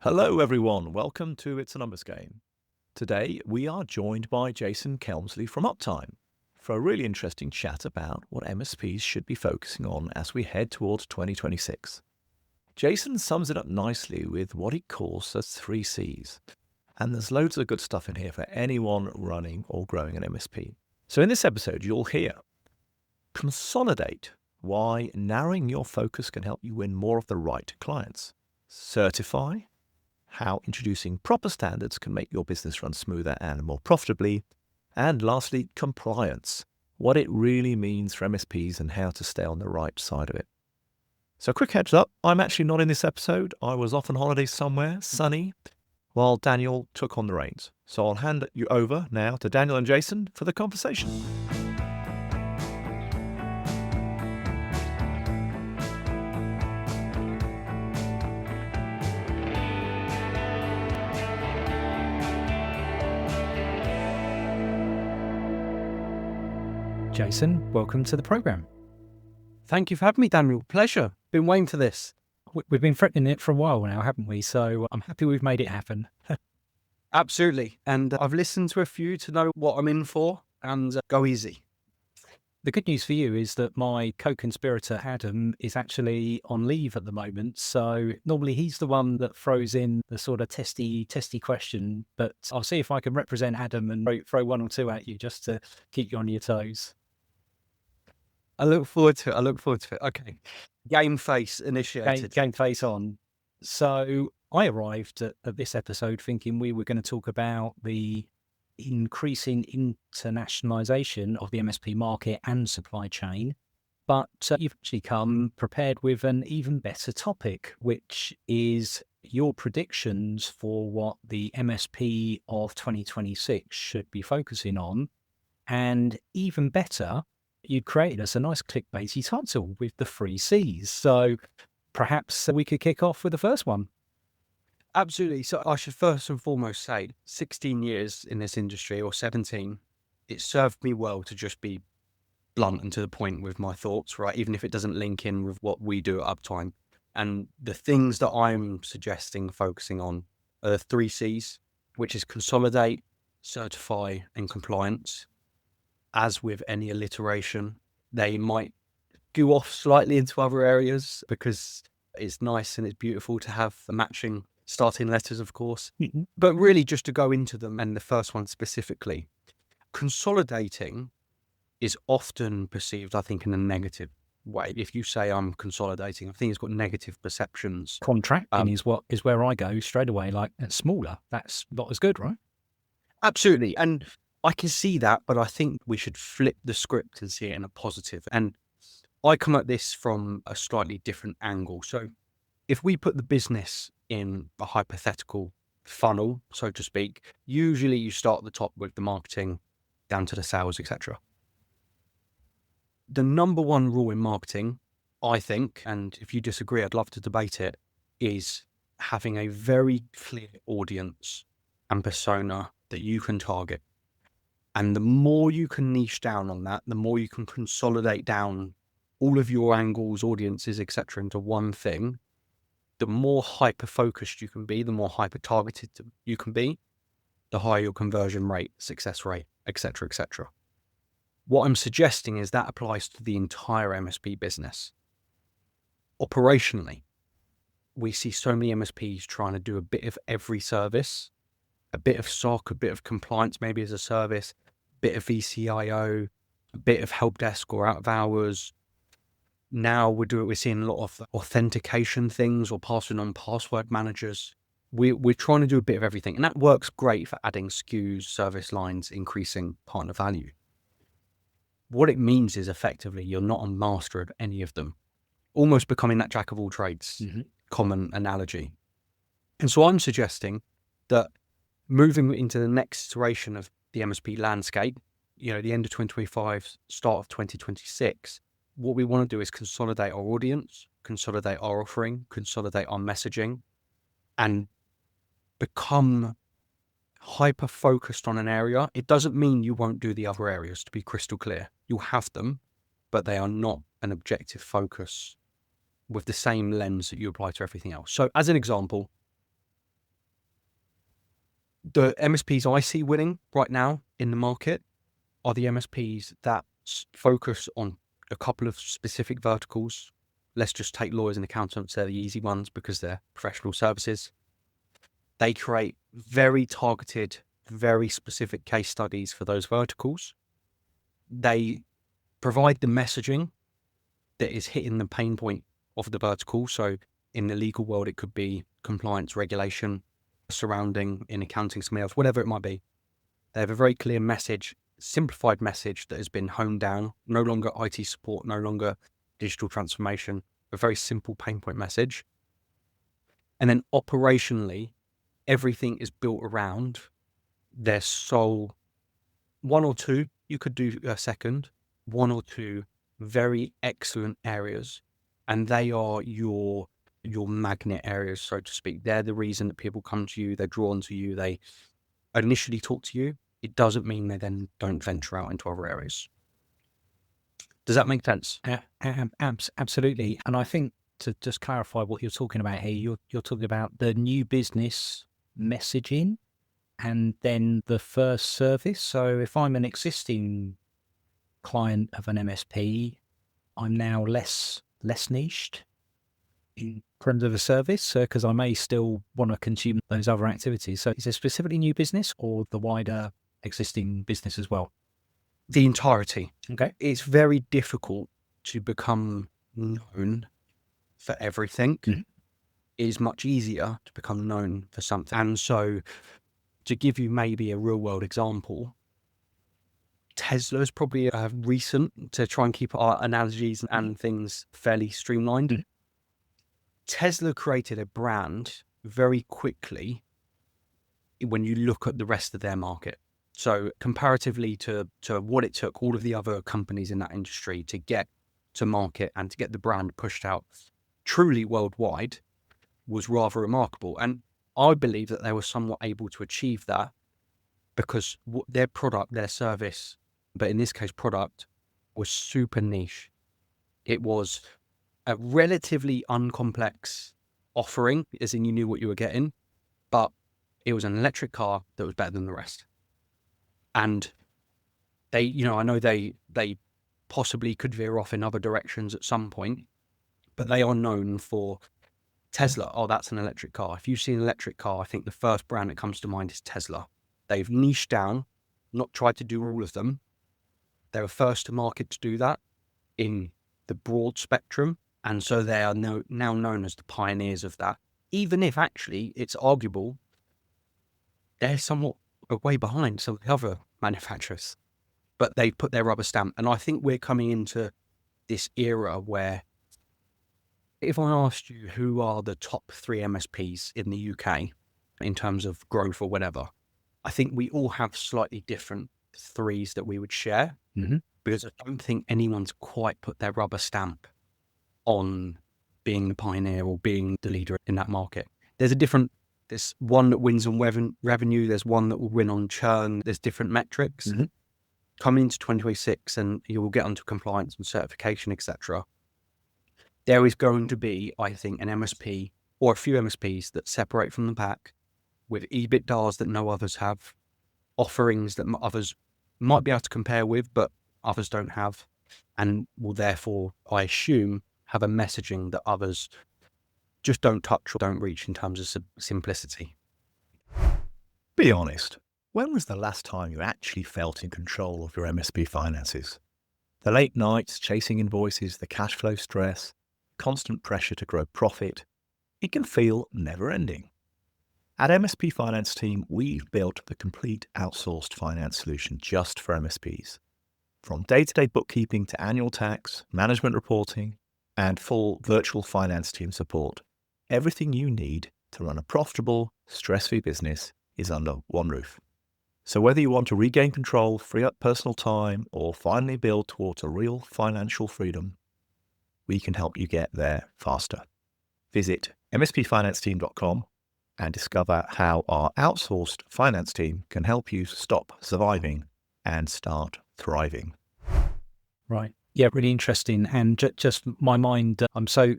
Hello everyone, welcome to It's a Numbers Game. Today we are joined by Jason Kemsley from Uptime for a really interesting chat about what MSPs should be focusing on as we head towards 2026. Jason sums it up nicely with what he calls the 3 Cs, and there's loads of good stuff in here for anyone running or growing an MSP. So in this episode you'll hear Consolidate, why narrowing your focus can help you win more of the right clients. Certify, how introducing proper standards can make your business run smoother and more profitably. And lastly, compliance, what it really means for MSPs and how to stay on the right side of it. So quick heads up, I'm actually not in this episode. I was off on holiday somewhere, sunny, while Daniel took on the reins. So I'll hand you over now to Daniel and Jason for the conversation. Jason, welcome to the program. Thank you for having me, Daniel. Pleasure. Been waiting for this. We've been threatening it for a while now, haven't we? So I'm happy we've made it happen. Absolutely. And I've listened to a few to know what I'm in for and go easy. The good news for you is that my co-conspirator, Adam, is actually on leave at the moment. So normally he's the one that throws in the sort of testy question. But I'll see if I can represent Adam and throw one or two at you just to keep you on your toes. I look forward to it. Okay. Game face initiated. Game face on. So I arrived at this episode thinking we were going to talk about the increasing internationalization of the MSP market and supply chain. But you've actually come prepared with an even better topic, which is your predictions for what the MSP of 2026 should be focusing on. And even better, you created us a nice clickbaity title with the 3 Cs. So perhaps we could kick off with the first one. Absolutely. So I should first and foremost say 16 years in this industry, or 17, it served me well to just be blunt and to the point with my thoughts, right? Even if it doesn't link in with what we do at Uptime. And the things that I'm suggesting focusing on are the 3 Cs, which is consolidate, certify, and compliance. As with any alliteration, they might go off slightly into other areas because it's nice and it's beautiful to have the matching starting letters, of course. Mm-hmm. But really just to go into them, and the first one specifically, consolidating is often perceived, I think, in a negative way. If you say I'm consolidating, I think it's got negative perceptions. Contracting is where I go straight away, like it's smaller. That's not as good, right? Absolutely. And I can see that, but I think we should flip the script and see it in a positive. And I come at this from a slightly different angle. So if we put the business in a hypothetical funnel, so to speak, usually you start at the top with the marketing down to the sales, etc. The number one rule in marketing, I think, and if you disagree, I'd love to debate it, is having a very clear audience and persona that you can target. And the more you can niche down on that, the more you can consolidate down all of your angles, audiences, etc., into one thing, the more hyper-focused you can be, the more hyper-targeted you can be, the higher your conversion rate, success rate, etc., etc. What I'm suggesting is that applies to the entire MSP business. Operationally, we see so many MSPs trying to do a bit of every service, a bit of SOC, a bit of compliance, maybe as a service, a bit of VCIO, a bit of help desk or out of hours. Now we're seeing a lot of authentication things or passing on password managers. We're trying to do a bit of everything, and that works great for adding SKUs, service lines, increasing partner value. What it means is effectively you're not a master of any of them, almost becoming that jack of all trades, common analogy. And so I'm suggesting that moving into the next iteration of the MSP landscape, the end of 2025, start of 2026, what we want to do is consolidate our audience, consolidate our offering, consolidate our messaging, and become hyper-focused on an area. It doesn't mean you won't do the other areas, to be crystal clear. You'll have them, but they are not an objective focus with the same lens that you apply to everything else. So as an example, The MSPs I see winning right now in the market are the MSPs that focus on a couple of specific verticals. Let's just take lawyers and accountants. They're the easy ones because they're professional services. They create very targeted, very specific case studies for those verticals. They provide the messaging that is hitting the pain point of the vertical. So in the legal world, it could be compliance, regulation, surrounding, in accounting, something else, whatever it might be. They have a very clear message, simplified message that has been honed down, no longer IT support, no longer digital transformation, a very simple pain point message. And then operationally, everything is built around their sole one or two, you could do a second, one or two very excellent areas. And they are your magnet areas, so to speak. They're the reason that people come to you, they're drawn to you, they initially talk to you. It doesn't mean they then don't venture out into other areas. Does that make sense? Absolutely. And I think to just clarify what you're talking about here, you're talking about the new business messaging and then the first service. So if I'm an existing client of an MSP, I'm now less niched in terms of a service because I may still want to consume those other activities. So is it specifically new business or the wider existing business as well? The entirety. Okay. It's very difficult to become known for everything. Mhm. It is much easier to become known for something. And so to give you maybe a real world example, Tesla is probably recent, to try and keep our analogies and things fairly streamlined. Mhm. Tesla created a brand very quickly when you look at the rest of their market. So comparatively to what it took all of the other companies in that industry to get to market and to get the brand pushed out truly worldwide was rather remarkable. And I believe that they were somewhat able to achieve that because their product, their service, but in this case product, was super niche. It was a relatively uncomplex offering, as in you knew what you were getting, but it was an electric car that was better than the rest. And they, I know they possibly could veer off in other directions at some point, but they are known for Tesla. Oh, that's an electric car. If you see an electric car, I think the first brand that comes to mind is Tesla. They've niched down, not tried to do all of them. They were first to market to do that in the broad spectrum. And so they are now known as the pioneers of that, even if actually it's arguable they're somewhat way behind some of the other manufacturers, but they put their rubber stamp. And I think we're coming into this era where if I asked you who are the top 3 MSPs in the UK in terms of growth or whatever, I think we all have slightly different threes that we would share, because I don't think anyone's quite put their rubber stamp on being the pioneer or being the leader in that market. There's one that wins on revenue. There's one that will win on churn. There's different metrics. Coming into 2026, and you will get onto compliance and certification, etc. There is going to be, I think, an MSP or a few MSPs that separate from the pack with EBITDAs that no others have, offerings that others might be able to compare with, but others don't have, and will therefore, I assume, have a messaging that others just don't touch or don't reach in terms of simplicity. Be honest. When was the last time you actually felt in control of your MSP finances? The late nights chasing invoices, the cash flow stress, constant pressure to grow profit, it can feel never-ending. At MSP Finance Team, we've built the complete outsourced finance solution just for MSPs. From day-to-day bookkeeping to annual tax, management reporting, and full virtual finance team support, everything you need to run a profitable, stress-free business is under one roof. So whether you want to regain control, free up personal time, or finally build towards a real financial freedom, we can help you get there faster. Visit mspfinanceteam.com and discover how our outsourced finance team can help you stop surviving and start thriving. Right. Yeah, really interesting. And just my mind, I'm so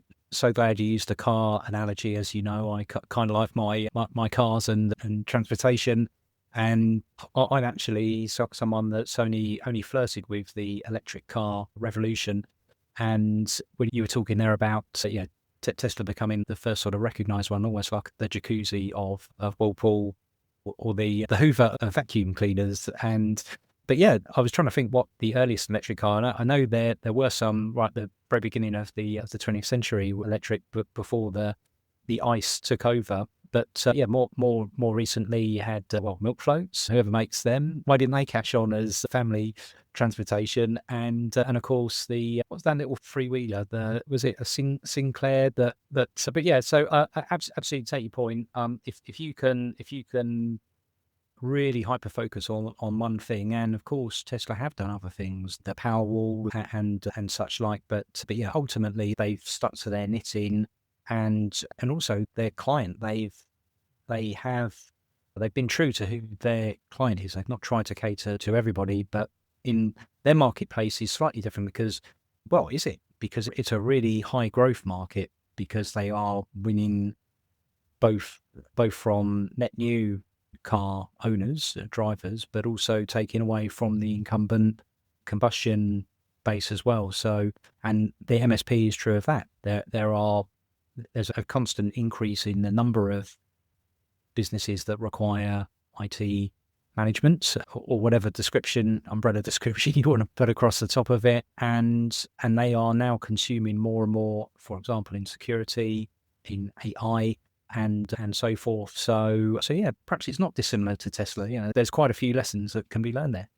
glad you used the car analogy. As you know, I kind of like my cars and transportation. And I'm actually someone that's only flirted with the electric car revolution. And when you were talking there about Tesla becoming the first sort of recognized one, almost like the jacuzzi of Whirlpool or the Hoover vacuum cleaners. But yeah, I was trying to think what the earliest electric car. And I know there were some right at the very beginning of the 20th century electric, but before the ice took over. But more recently, you had milk floats. Whoever makes them, why didn't they catch on as family transportation? And of course what's that little freewheeler? Was it a Sinclair that? But yeah, so absolutely take your point. If you can really hyper focus on one thing, and of course Tesla have done other things, the Powerwall and such like. But yeah, ultimately they've stuck to their knitting. And also their client, they've been true to who their client is. They've not tried to cater to everybody, but in their marketplace is slightly different because it's a really high growth market, because they are winning both from net new car owners, drivers, but also taking away from the incumbent combustion base as well. So, and the MSP is true of that. There's a constant increase in the number of businesses that require IT management, or whatever umbrella description you want to put across the top of it. And they are now consuming more and more, for example, in security, in AI, and so forth. So yeah, perhaps it's not dissimilar to Tesla. There's quite a few lessons that can be learned there.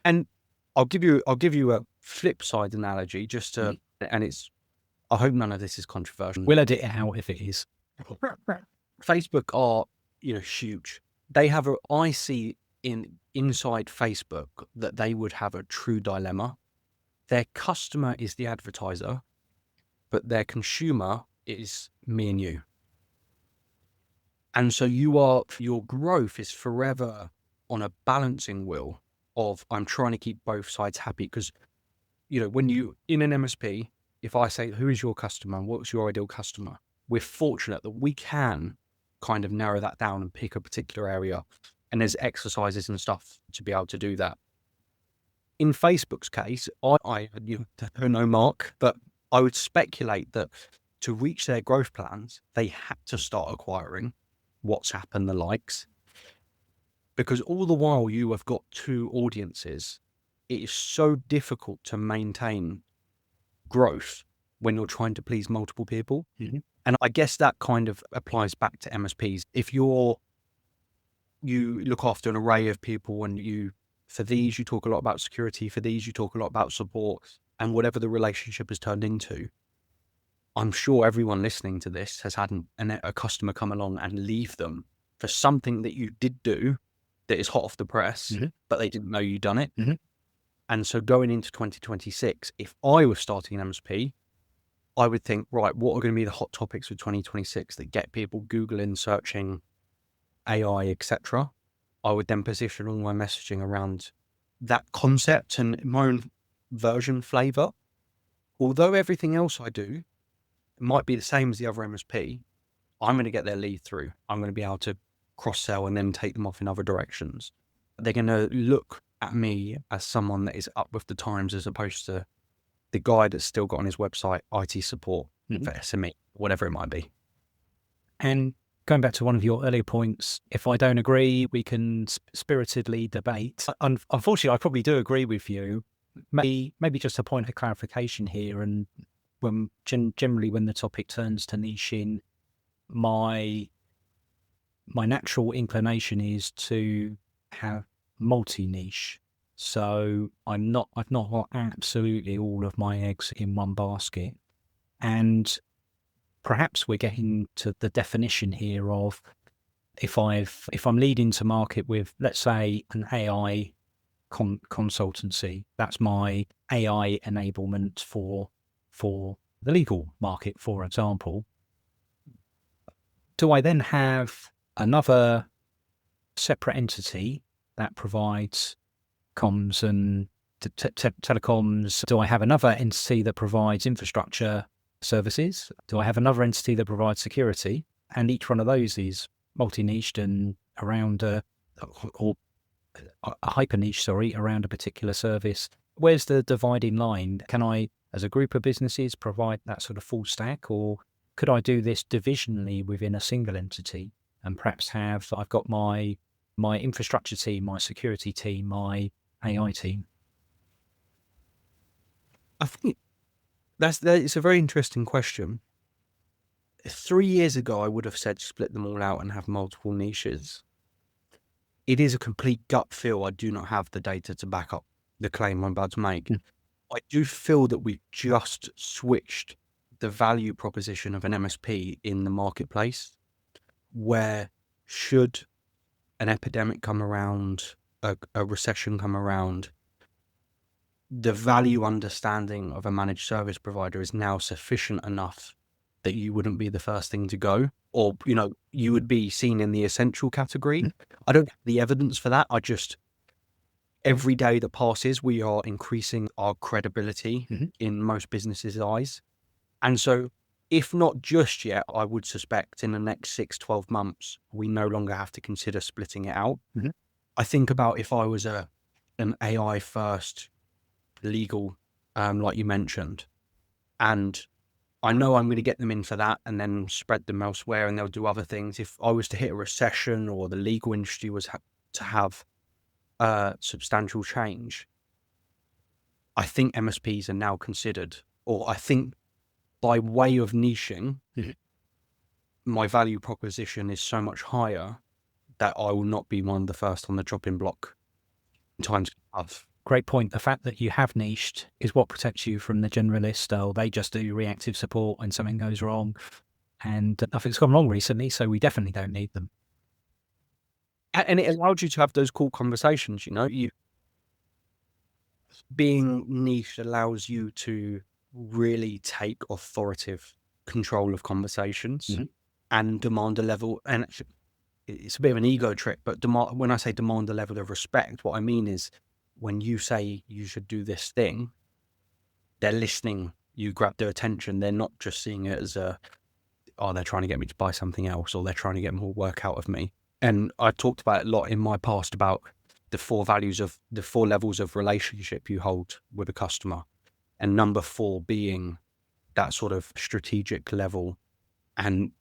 And I'll give you a flip side analogy and it's, I hope none of this is controversial. We'll edit it out if it is. Facebook are, huge. I see inside Facebook that they would have a true dilemma. Their customer is the advertiser, but their consumer is me and you. And so your growth is forever on a balancing wheel of, I'm trying to keep both sides happy. Because, when you, in an MSP, if I say, who is your customer and what's your ideal customer, we're fortunate that we can kind of narrow that down and pick a particular area. And there's exercises and stuff to be able to do that. In Facebook's case, I don't know Mark, but I would speculate that to reach their growth plans, they had to start acquiring WhatsApp and the likes. Because all the while you have got two audiences, it is so difficult to maintain growth when you're trying to please multiple people. Mm-hmm. And I guess that kind of applies back to MSPs. If you look after an array of people, and for these you talk a lot about security, for these you talk a lot about support, and whatever the relationship has turned into, I'm sure everyone listening to this has had a customer come along and leave them for something that you did do that is hot off the press, mm-hmm. but they didn't know you'd done it. Mm-hmm. And so going into 2026, if I was starting an MSP, I would think, right, what are going to be the hot topics for 2026 that get people Googling, searching AI, etc. I would then position all my messaging around that concept and my own version flavor. Although everything else I do might be the same as the other MSP, I'm going to get their lead through. I'm going to be able to cross-sell and then take them off in other directions. They're going to look at me as someone that is up with the times, as opposed to the guy that's still got on his website IT support for SME, whatever it might be. And going back to one of your earlier points, if I don't agree, we can spiritedly debate. Unfortunately, I probably do agree with you. Maybe just a point of clarification here. And when generally when the topic turns to niching, my natural inclination is to have multi-niche. So I've not got absolutely all of my eggs in one basket. And perhaps we're getting to the definition here of, if I'm leading to market with, let's say, an AI consultancy, that's my AI enablement for the legal market, for example. Do I then have another separate entity that provides comms and telecoms? Do I have another entity that provides infrastructure services? Do I have another entity that provides security? And each one of those is multi-niched and around a or a hyper niche, sorry, around a particular service. Where's the dividing line? Can I, as a group of businesses, provide that sort of full stack, or could I do this divisionally within a single entity and perhaps I've got my infrastructure team, my security team, my AI team? I think it's a very interesting question. 3 years ago, I would have said split them all out and have multiple niches. It is a complete gut feel. I do not have the data to back up the claim I'm about to make. I do feel that we've just switched the value proposition of an MSP in the marketplace, where should an epidemic come around, a recession come around, the value understanding of a managed service provider is now sufficient enough that you wouldn't be the first thing to go, or, you would be seen in the essential category. I don't have the evidence for that. Every day that passes, we are increasing our credibility in most businesses' eyes. And so, if not just yet, I would suspect in the next 6-12 months, we no longer have to consider splitting it out. I think about if I was an AI first legal, like you mentioned, and I know I'm going to get them in for that and then spread them elsewhere and they'll do other things. If I was to hit a recession or the legal industry was to have substantial change, I think MSPs are now considered, or I think by way of niching, my value proposition is so much higher that I will not be one of the first on the chopping block in times of. Great point. The fact that you have niched is what protects you from the generalist. They just do reactive support when something goes wrong, and nothing's gone wrong recently, so we definitely don't need them. And it allowed you to have those cool conversations. Being niche allows you to really take authoritative control of conversations and demand a level. And it's a bit of an ego trip, but when I say demand a level of respect, what I mean is, when you say you should do this thing, they're listening, you grab their attention. They're not just seeing it as they're trying to get me to buy something else, or they're trying to get more work out of me. And I've talked about it a lot in my past about the 4 levels of relationship you hold with a customer. And number 4 being that sort of strategic level. And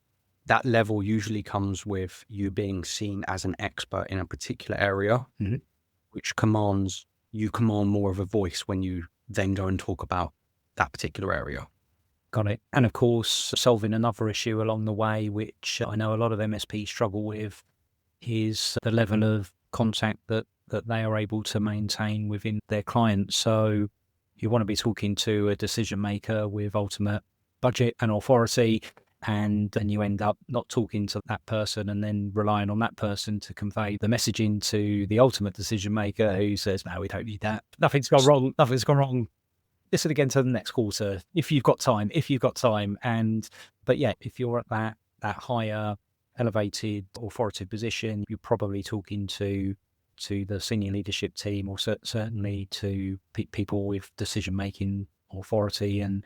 that level usually comes with you being seen as an expert in a particular area, which you command more of a voice when you then go and talk about that particular area. Got it. And of course, solving another issue along the way, which I know a lot of MSPs struggle with, is the level of contact that they are able to maintain within their clients. So you want to be talking to a decision maker with ultimate budget and authority, and then you end up not talking to that person and then relying on that person to convey the messaging to the ultimate decision maker who says, no, we don't need that. Nothing's gone wrong. Listen again to the next quarter if you've got time. But yeah, if you're at that higher elevated authoritative position, you're probably talking to the senior leadership team, or certainly to people with decision making authority. And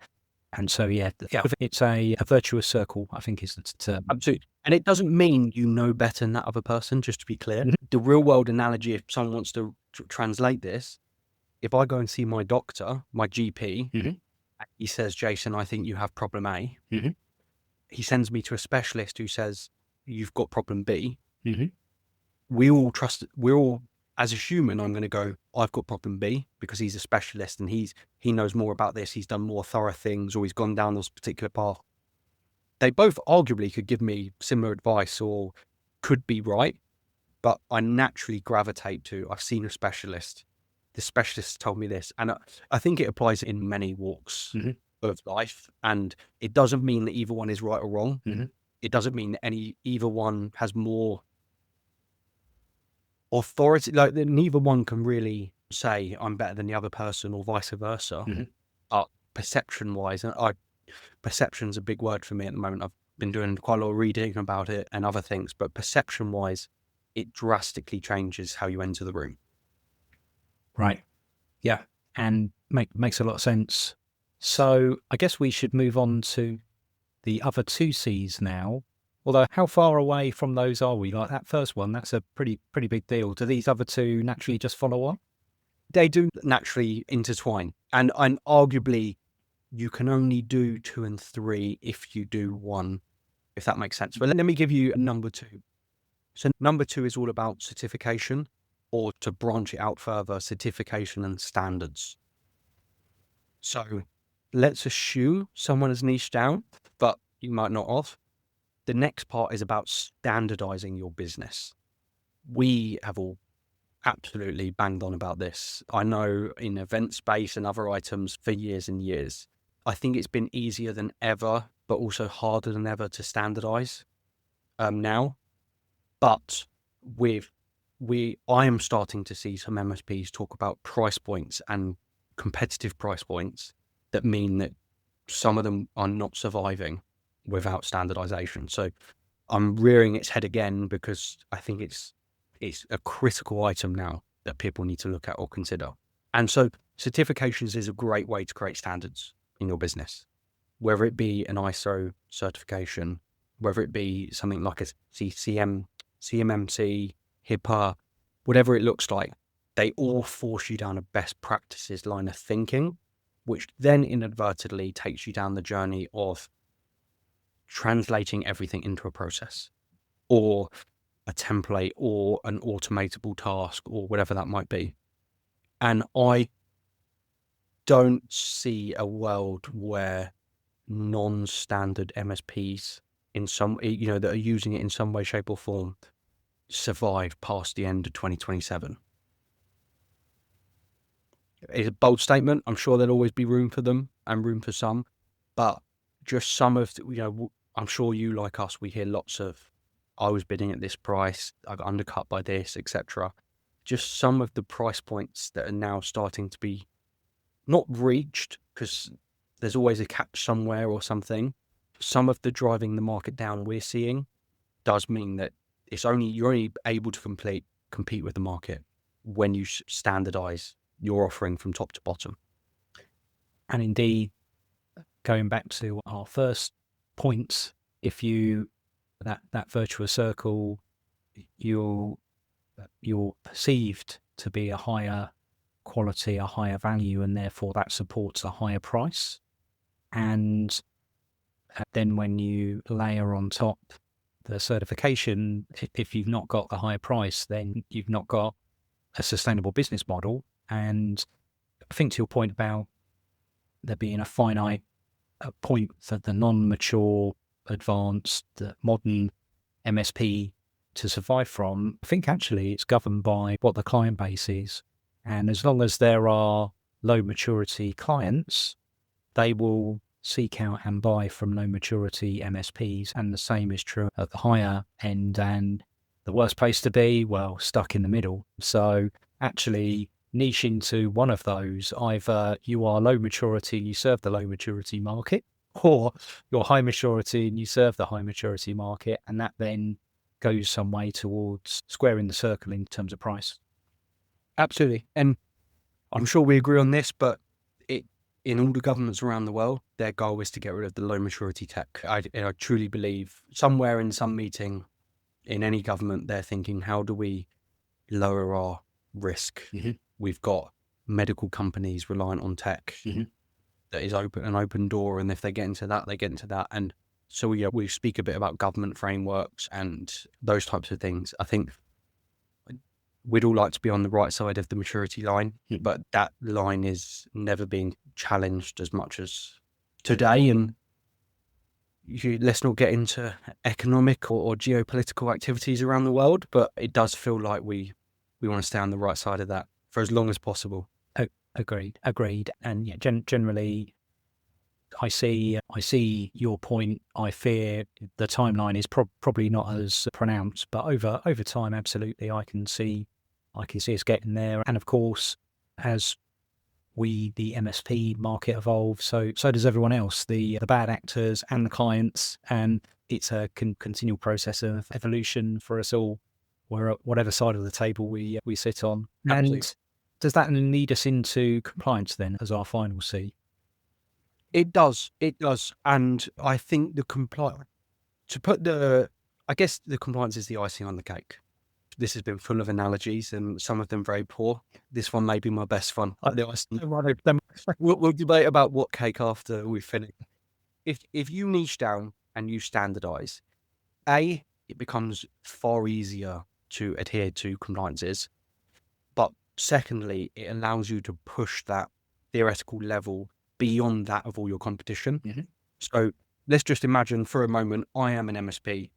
so, it's a virtuous circle, I think, is the term. Absolutely. And it doesn't mean you know better than that other person, just to be clear. The real world analogy, if someone wants to translate this, if I go and see my doctor, my GP, he says, Jason, I think you have problem A. He sends me to a specialist who says, you've got problem B. We're all, as a human, I'm going to go, I've got problem B, because he's a specialist and he knows more about this. He's done more thorough things, or he's gone down this particular path. They both arguably could give me similar advice or could be right, but I naturally gravitate to, I've seen a specialist. The specialist told me this. And I think it applies in many walks of life. And it doesn't mean that either one is right or wrong. It doesn't mean that either one has more authority. Like, neither one can really say I'm better than the other person, or vice versa. But perception-wise, perception's a big word for me at the moment. I've been doing quite a lot of reading about it and other things, but perception-wise, it drastically changes how you enter the room. Right. Yeah. And makes a lot of sense. So I guess we should move on to the other 2 Cs now. Although, how far away from those are we? Like that first one, that's a pretty big deal. Do these other two naturally just follow on? They do naturally intertwine, and arguably you can only do 2 and 3 if you do 1, if that makes sense. But let me give you a number 2. So number 2 is all about certification, or to branch it out further, certification and standards. So let's assume someone has niched down, but you might not have. The next part is about standardizing your business. We have all absolutely banged on about this. I know in event space and other items for years and years. I think it's been easier than ever, but also harder than ever to standardize now. But I am starting to see some MSPs talk about price points and competitive price points that mean that some of them are not surviving without standardization. So I'm rearing its head again because I think it's a critical item now that people need to look at or consider. And so certifications is a great way to create standards in your business, whether it be an ISO certification, whether it be something like a CCM, CMMC, HIPAA, whatever it looks like. They all force you down a best practices line of thinking, which then inadvertently takes you down the journey of translating everything into a process or a template or an automatable task or whatever that might be. And I don't see a world where non-standard MSPs in some, that are using it in some way, shape or form survive past the end of 2027. It's a bold statement. I'm sure there'll always be room for them and room for some, but just some of, I'm sure you, like us, we hear lots of, I was bidding at this price, I got undercut by this, etc. Just some of the price points that are now starting to be not reached, because there's always a catch somewhere or something. Some of the driving the market down we're seeing does mean that you're only able to compete with the market when you standardize your offering from top to bottom. And indeed, going back to our first point, if you that virtuous circle, you're perceived to be a higher quality, a higher value, and therefore that supports a higher price. And then when you layer on top the certification, if you've not got the higher price, then you've not got a sustainable business model. And I think to your point about there being a finite point for the non-mature, advanced, modern MSP to survive from, I think actually it's governed by what the client base is. And as long as there are low maturity clients, they will seek out and buy from low maturity MSPs. And the same is true at the higher end. And the worst place to be, well, stuck in the middle. So actually niche into one of those, either you are low maturity and you serve the low maturity market, or you're high maturity and you serve the high maturity market. And that then goes some way towards squaring the circle in terms of price. Absolutely. And I'm sure we agree on this, but in all the governments around the world, their goal is to get rid of the low maturity tech. I truly believe somewhere in some meeting in any government, they're thinking, how do we lower our risk? Mm-hmm. We've got medical companies reliant on tech that is an open door. And if they get into that, they get into that. And so we speak a bit about government frameworks and those types of things. I think we'd all like to be on the right side of the maturity line, but that line is never being challenged as much as today. And let's not get into economic or geopolitical activities around the world, but it does feel like we want to stay on the right side of that for as long as possible. Agreed. And yeah, generally, I see your point. I fear the timeline is probably not as pronounced, but over time, absolutely, I can see us getting there. And of course, as the MSP market evolves, so does everyone else, the bad actors and the clients, and it's a continual process of evolution for us all, whatever side of the table we sit on. Absolutely. And does that lead us into compliance then as our final C? It does. And I think I guess the compliance is the icing on the cake. This has been full of analogies and some of them very poor. This one may be my best one. We'll debate about what cake after we finish. If you niche down and you standardize, it becomes far easier to adhere to compliances. But secondly, it allows you to push that theoretical level beyond that of all your competition. Mm-hmm. So let's just imagine for a moment, I am an MSP.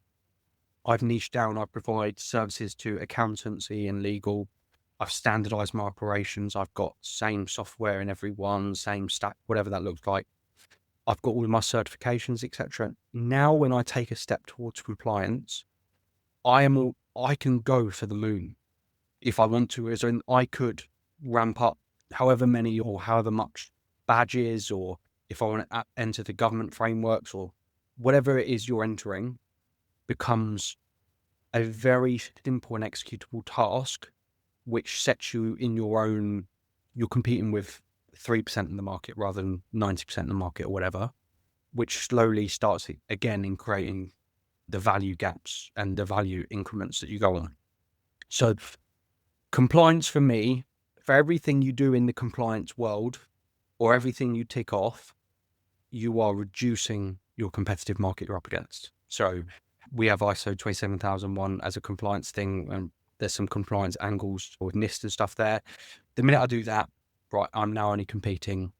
I've niched down. I provide services to accountancy and legal. I've standardized my operations. I've got same software in everyone, same stack, whatever that looks like. I've got all of my certifications, etc. Now, when I take a step towards compliance, I can go for the moon if I want to. As in, I could ramp up however many or however much badges, or if I want to enter the government frameworks or whatever it is you're entering, becomes a very simple and executable task, which sets you in your own. You're competing with 3% in the market rather than 90% in the market or whatever, which slowly starts again in creating the value gaps and the value increments that you go on. So compliance for me, for everything you do in the compliance world or everything you tick off, you are reducing your competitive market you're up against. So we have ISO 27001 as a compliance thing, and there's some compliance angles with NIST and stuff there. The minute I do that, right, I'm now only competing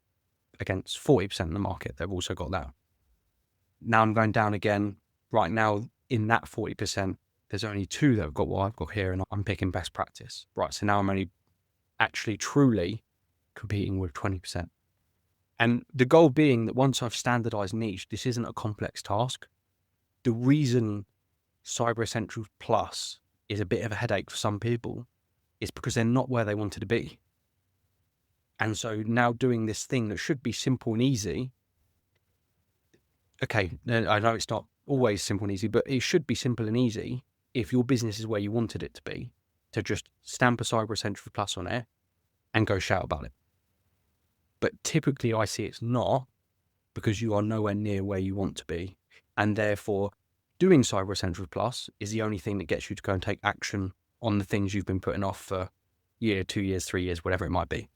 against 40% of the market. They've also got that. Now I'm going down again. Right now, in that 40%, there's only 2 that have got what I've got here, and I'm picking best practice. Right, so now I'm only actually truly competing with 20%. And the goal being that once I've standardized niche, this isn't a complex task. The reason Cyber Essentials Plus is a bit of a headache for some people is because they're not where they wanted to be. And so now doing this thing that should be simple and easy, okay, I know it's not always simple and easy, but it should be simple and easy if your business is where you wanted it to be, to just stamp a Cyber Essentials Plus on it and go shout about it. But typically I see it's not, because you are nowhere near where you want to be. And therefore doing Cyber Essentials Plus is the only thing that gets you to go and take action on the things you've been putting off for a year, 2 years, 3 years, whatever it might be.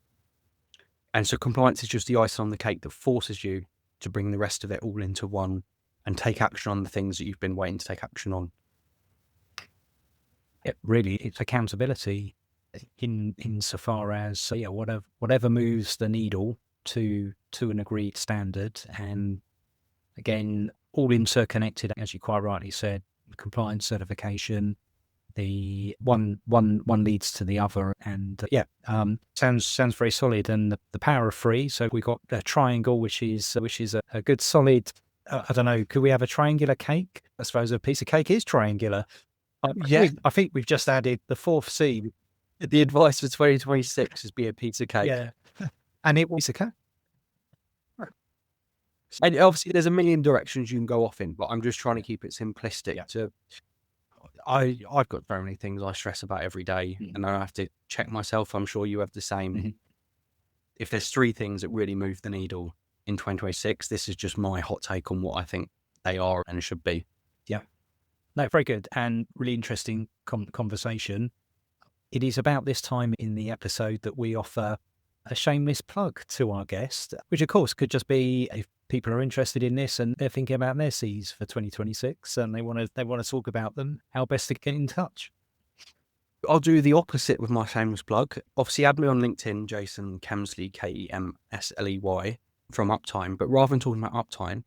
And so compliance is just the icing on the cake that forces you to bring the rest of it all into one and take action on the things that you've been waiting to take action on. Really, it's accountability insofar as whatever moves the needle to an agreed standard, and again, all interconnected, as you quite rightly said. Compliance, certification, the one leads to the other, and sounds very solid. And the power of 3. So we got a triangle, which is a good solid. I don't know. Could we have a triangular cake? I suppose a piece of cake is triangular. I think we've just added the 4th C. The advice for 2026 is be a pizza cake. Yeah, and it was a cake. And obviously there's a million directions you can go off in, but I'm just trying to keep it simplistic. Yeah. I've got very many things I stress about every day, and I have to check myself. I'm sure you have the same. Mm-hmm. If there's 3 things that really move the needle in 2026, this is just my hot take on what I think they are and should be. Yeah. No, very good and really interesting conversation. It is about this time in the episode that we offer a shameless plug to our guest, which of course could just be if people are interested in this and they're thinking about their Cs for 2026 and they want to talk about them, how best to get in touch. I'll do the opposite with my shameless plug. Obviously, add me on LinkedIn, Jason Kemsley, Kemsley, from Uptime. But rather than talking about Uptime,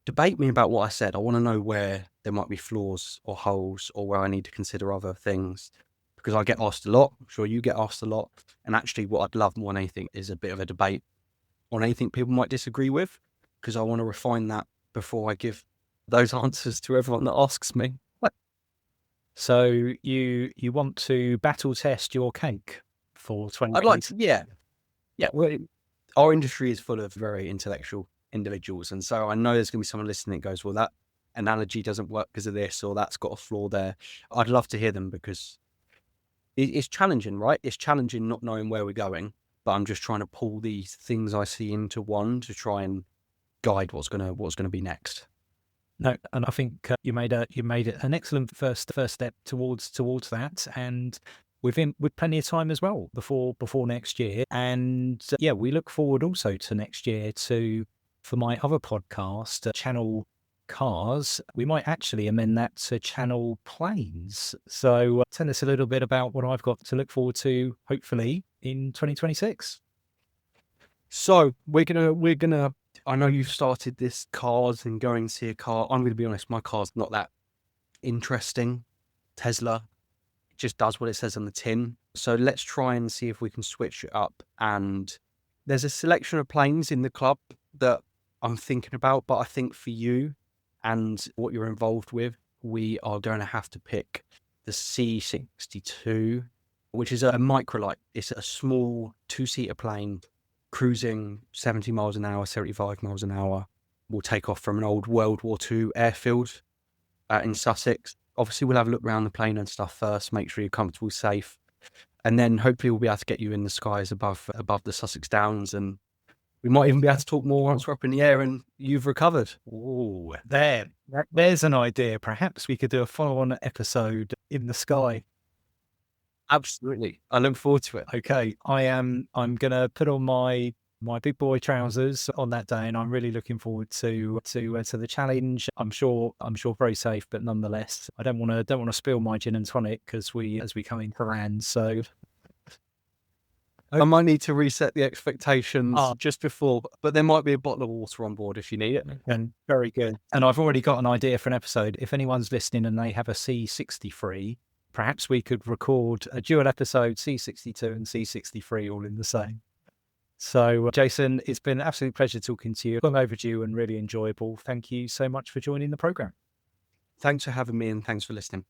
debate me about what I said. I want to know where there might be flaws or holes, or where I need to consider other things, because I get asked a lot. I'm sure you get asked a lot. And actually what I'd love more than anything is a bit of a debate on anything people might disagree with, because I want to refine that before I give those answers to everyone that asks me. So you want to battle test your cake for 2020? I'd like to, yeah. Well, our industry is full of very intellectual individuals, and so I know there's going to be someone listening that goes, well, that analogy doesn't work because of this, or that's got a flaw there. I'd love to hear them, because it's challenging, right? It's challenging not knowing where we're going, but I'm just trying to pull these things I see into one to try and guide what's going to be next. No, and I think you made an excellent first step towards that, and with plenty of time as well before next year. And yeah, we look forward also to next year for my other podcast, Channel Cars. We might actually amend that to Channel Planes. So tell us a little bit about what I've got to look forward to, hopefully in 2026. So we're gonna. I know you've started this cars and going to see a car. I'm gonna be honest, my car's not that interesting. Tesla, it just does what it says on the tin. So let's try and see if we can switch it up. And there's a selection of planes in the club that I'm thinking about, but I think for you and what you're involved with, we are going to have to pick the C62, which is a microlight. It's a small 2-seater plane cruising 70 miles an hour, 75 miles an hour. We'll take off from an old World War II airfield in Sussex. Obviously, we'll have a look around the plane and stuff first, make sure you're comfortable, safe. And then hopefully we'll be able to get you in the skies above the Sussex Downs. And we might even be able to talk more once we're up in the air and you've recovered. Oh, there's an idea. Perhaps we could do a follow-on episode in the sky. Absolutely. I look forward to it. Okay, I'm gonna put on my big boy trousers on that day, and I'm really looking forward to the challenge. I'm sure very safe, but nonetheless, I don't want to spill my gin and tonic as we come into land. So I might need to reset the expectations just before, but there might be a bottle of water on board if you need it. And very good. And I've already got an idea for an episode. If anyone's listening and they have a C63, perhaps we could record a dual episode, C62 and C63, all in the same. So, Jason, it's been an absolute pleasure talking to you. Long overdue and really enjoyable. Thank you so much for joining the program. Thanks for having me and thanks for listening.